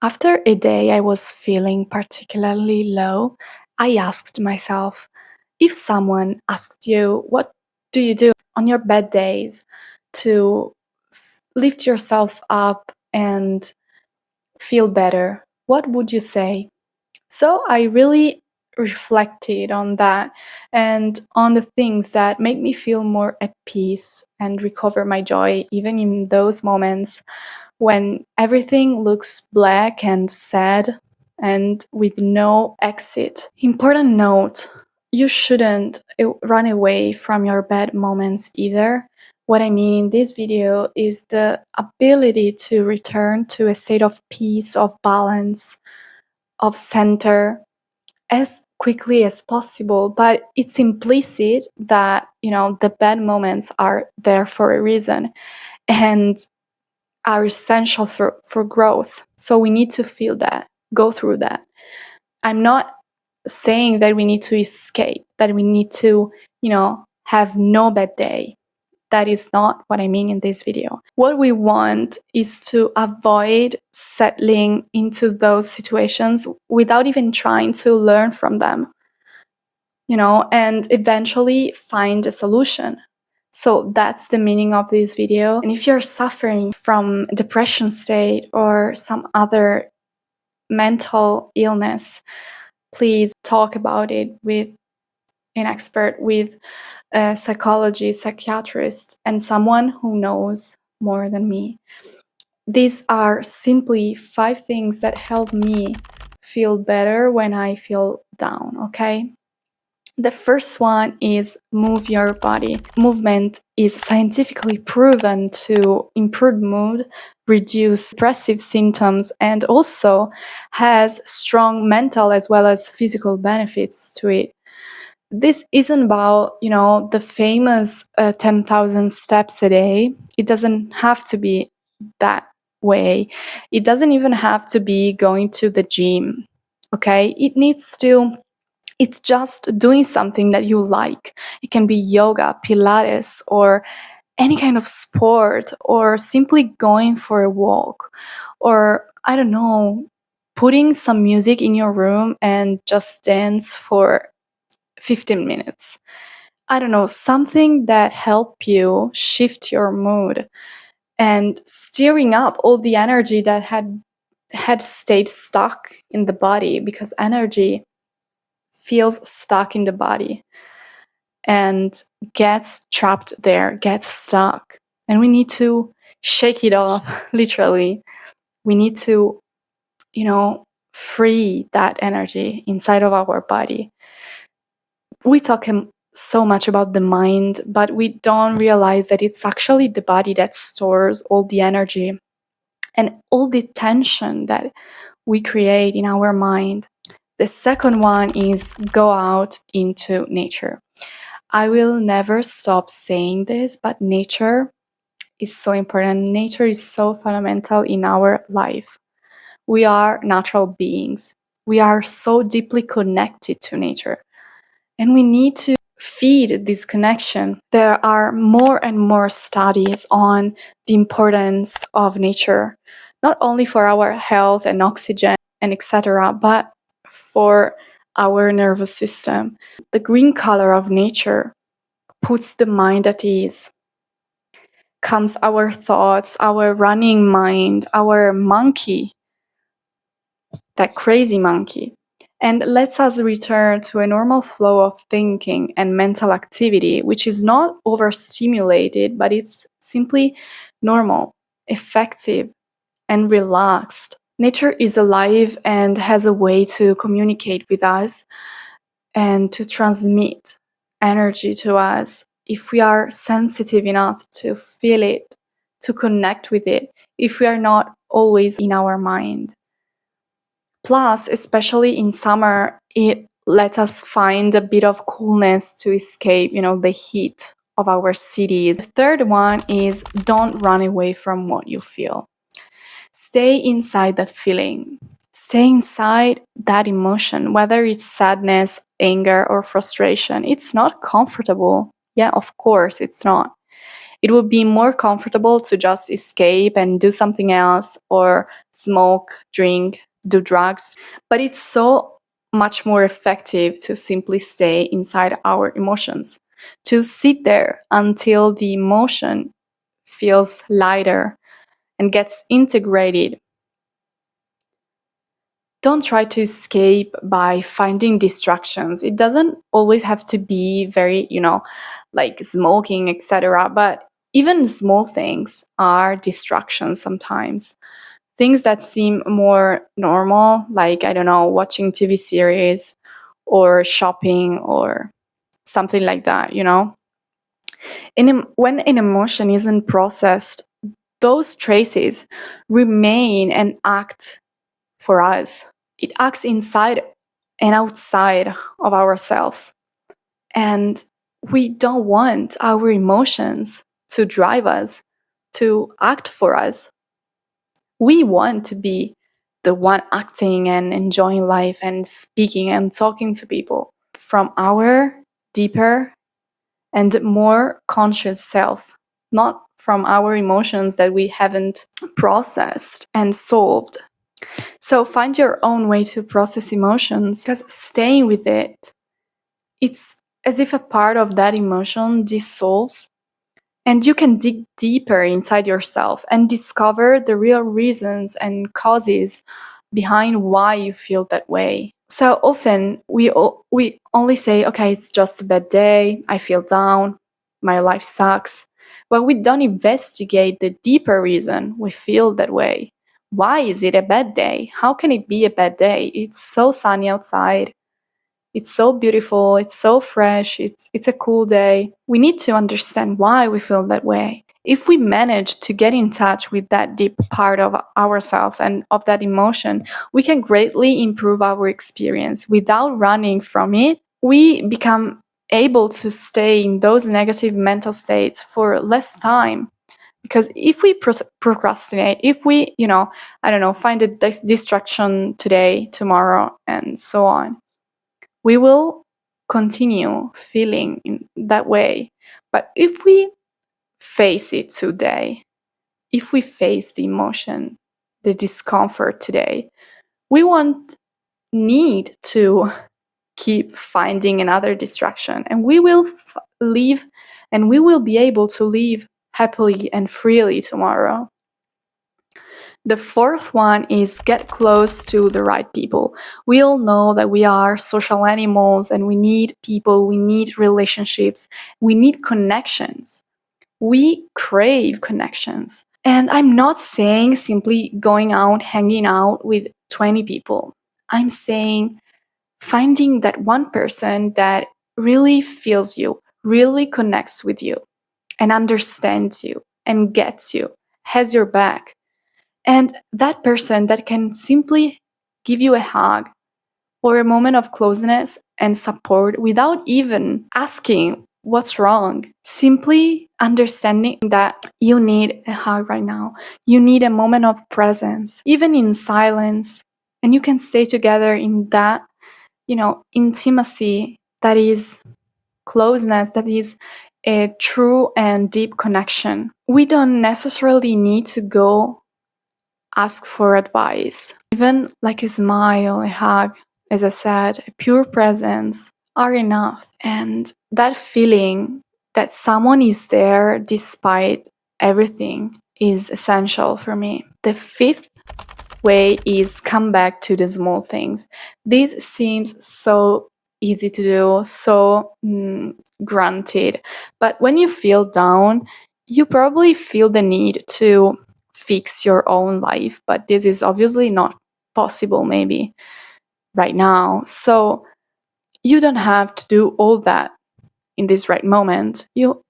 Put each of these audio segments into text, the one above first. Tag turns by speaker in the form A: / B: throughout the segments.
A: After a day I was feeling particularly low, I asked myself, if someone asked you, what do you do on your bad days to lift yourself up and feel better, what would you say? So I really reflected on that and on the things that make me feel more at peace and recover my joy, even in those moments when everything looks black and sad and with no exit. Important note, you shouldn't run away from your bad moments either. What I mean in this video is the ability to return to a state of peace, of balance, of center as quickly as possible. But it's implicit that, the bad moments are there for a reason and are essential for growth. So we need to feel that, go through that. I'm not saying that we need to escape, that we need to, have no bad day. That is not what I mean in this video. What we want is to avoid settling into those situations without even trying to learn from them, and eventually find a solution. So that's the meaning of this video. And if you're suffering from depression state or some other mental illness, please talk about it with an expert, with a psychologist, psychiatrist, and someone who knows more than me. These are simply 5 things that help me feel better when I feel down, okay? The first one is move your body. Movement is scientifically proven to improve mood, reduce depressive symptoms, and also has strong mental as well as physical benefits to it. This isn't about, the famous 10,000 steps a day. It doesn't have to be that way. It doesn't even have to be going to the gym, okay? It's just doing something that you like. It can be yoga, Pilates, or any kind of sport, or simply going for a walk, or I don't know, putting some music in your room and just dance for 15 minutes. I don't know, something that help you shift your mood and steering up all the energy that had stayed stuck in the body, because energy feels stuck in the body and gets trapped there, gets stuck. And we need to shake it off, literally. We need to, free that energy inside of our body. We talk so much about the mind, but we don't realize that it's actually the body that stores all the energy and all the tension that we create in our mind. The second one is go out into nature. I will never stop saying this, but nature is so important. Nature is so fundamental in our life. We are natural beings. We are so deeply connected to nature, and we need to feed this connection. There are more and more studies on the importance of nature, not only for our health and oxygen and etc., but for our nervous system. The green color of nature puts the mind at ease, calms our thoughts, our running mind, our monkey, that crazy monkey, and lets us return to a normal flow of thinking and mental activity, which is not overstimulated, but it's simply normal, effective, and relaxed. Nature is alive and has a way to communicate with us and to transmit energy to us if we are sensitive enough to feel it, to connect with it, if we are not always in our mind. Plus, especially in summer, it lets us find a bit of coolness to escape, the heat of our cities. The third one is don't run away from what you feel. Stay inside that feeling. Stay inside that emotion, whether it's sadness, anger, or frustration. It's not comfortable. Yeah, of course, it's not. It would be more comfortable to just escape and do something else, or smoke, drink, do drugs. But it's so much more effective to simply stay inside our emotions, to sit there until the emotion feels lighter and gets integrated. Don't try to escape by finding distractions. It doesn't always have to be very, like smoking, etc. But even small things are distractions sometimes. Things that seem more normal, like, I don't know, watching TV series or shopping or something like that. When an emotion isn't processed, those traces remain and act for us. It acts inside and outside of ourselves. And we don't want our emotions to drive us, to act for us. We want to be the one acting and enjoying life and speaking and talking to people from our deeper and more conscious self, not from our emotions that we haven't processed and solved. So find your own way to process emotions, because staying with it's as if a part of that emotion dissolves, and you can dig deeper inside yourself and discover the real reasons and causes behind why you feel that way. So often we only say, okay, it's just a bad day, I feel down, my life sucks. But we don't investigate the deeper reason we feel that way. Why is it a bad day? How can it be a bad day? It's so sunny outside. It's so beautiful, it's so fresh, it's a cool day. We need to understand why we feel that way. If we manage to get in touch with that deep part of ourselves and of that emotion, we can greatly improve our experience without running from it. We become able to stay in those negative mental states for less time. Because if we procrastinate, if we, I don't know, find a distraction today, tomorrow, and so on, we will continue feeling in that way. But if we face it today, if we face the emotion, the discomfort today, we won't need to keep finding another distraction, and we will live, and we will be able to live happily and freely tomorrow. The fourth one is get close to the right people. We all know that we are social animals and we need people, we need relationships, we need connections. We crave connections. And I'm not saying simply going out, hanging out with 20 people. I'm saying finding that one person that really feels you, really connects with you, and understands you, and gets you, has your back. And that person that can simply give you a hug or a moment of closeness and support without even asking what's wrong. Simply understanding that you need a hug right now. You need a moment of presence, even in silence. And you can stay together in that, intimacy that is closeness, that is a true and deep connection. We don't necessarily need to go ask for advice. Even like a smile, a hug, as I said, a pure presence are enough. And that feeling that someone is there despite everything is essential for me. The fifth way is come back to the small things. This seems so easy to do, so granted. But when you feel down, you probably feel the need to fix your own life, but this is obviously not possible maybe right now. So you don't have to do all that in this right moment. You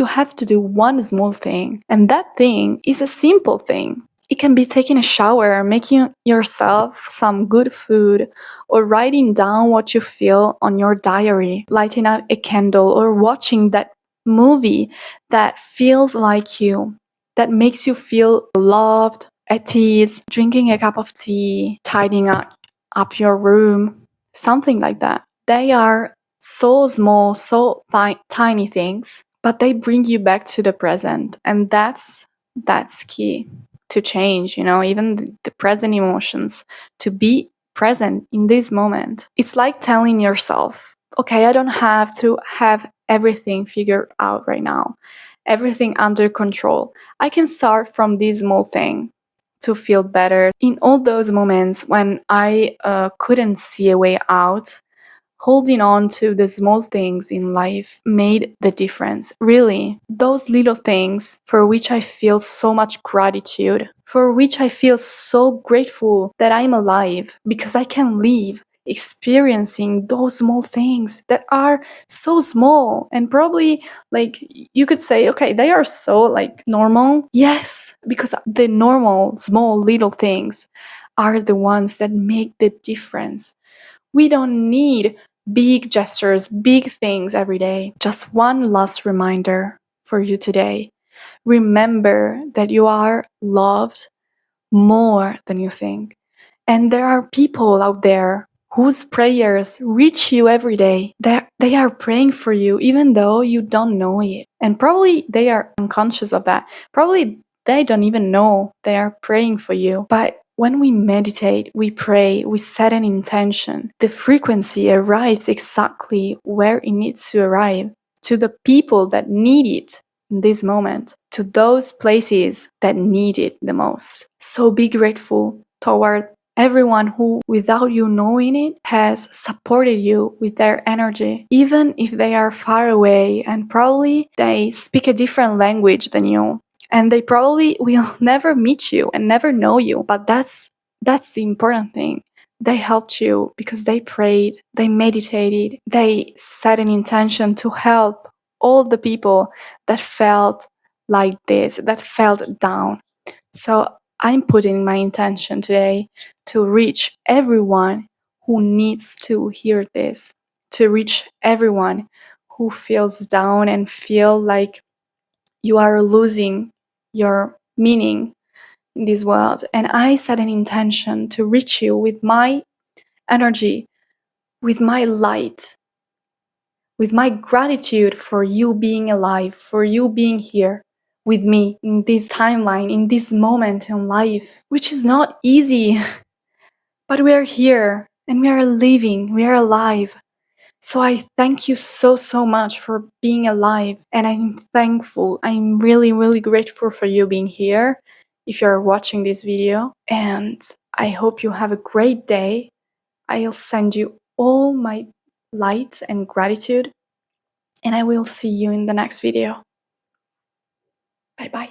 A: have to do one small thing, and that thing is a simple thing. It can be taking a shower, making yourself some good food, or writing down what you feel on your diary, lighting up a candle, or watching that movie that feels like you, that makes you feel loved, at ease, drinking a cup of tea, tidying up your room, something like that. They are so small, so tiny things, but they bring you back to the present. And that's key to change, even the present emotions, to be present in this moment. It's like telling yourself, okay, I don't have to have everything figured out right now, everything under control. I can start from this small thing to feel better. In all those moments when I couldn't see a way out, holding on to the small things in life made the difference. Really, those little things for which I feel so much gratitude, for which I feel so grateful that I'm alive because I can live experiencing those small things that are so small and probably, like, you could say, okay, they are so like normal. Yes, because the normal small little things are the ones that make the difference. We don't need big gestures, big things every day. Just one last reminder for you today. Remember that you are loved more than you think. And there are people out there whose prayers reach you every day. They are praying for you even though you don't know it. And probably they are unconscious of that. Probably they don't even know they are praying for you. But when we meditate, we pray, we set an intention, the frequency arrives exactly where it needs to arrive, to the people that need it in this moment, to those places that need it the most. So be grateful toward everyone who, without you knowing it, has supported you with their energy, even if they are far away and probably they speak a different language than you. And they probably will never meet you and never know you. But that's the important thing. They helped you because they prayed, they meditated, they set an intention to help all the people that felt like this, that felt down. So I'm putting my intention today to reach everyone who needs to hear this, to reach everyone who feels down and feel like you are losing your meaning in this world. And I set an intention to reach you with my energy, with my light, with my gratitude for you being alive, for you being here with me in this timeline, in this moment in life, which is not easy, but we are here and we are living, we are alive. So I thank you so, so much for being alive. And I'm thankful. I'm really, really grateful for you being here if you're watching this video. And I hope you have a great day. I'll send you all my light and gratitude. And I will see you in the next video. Bye bye.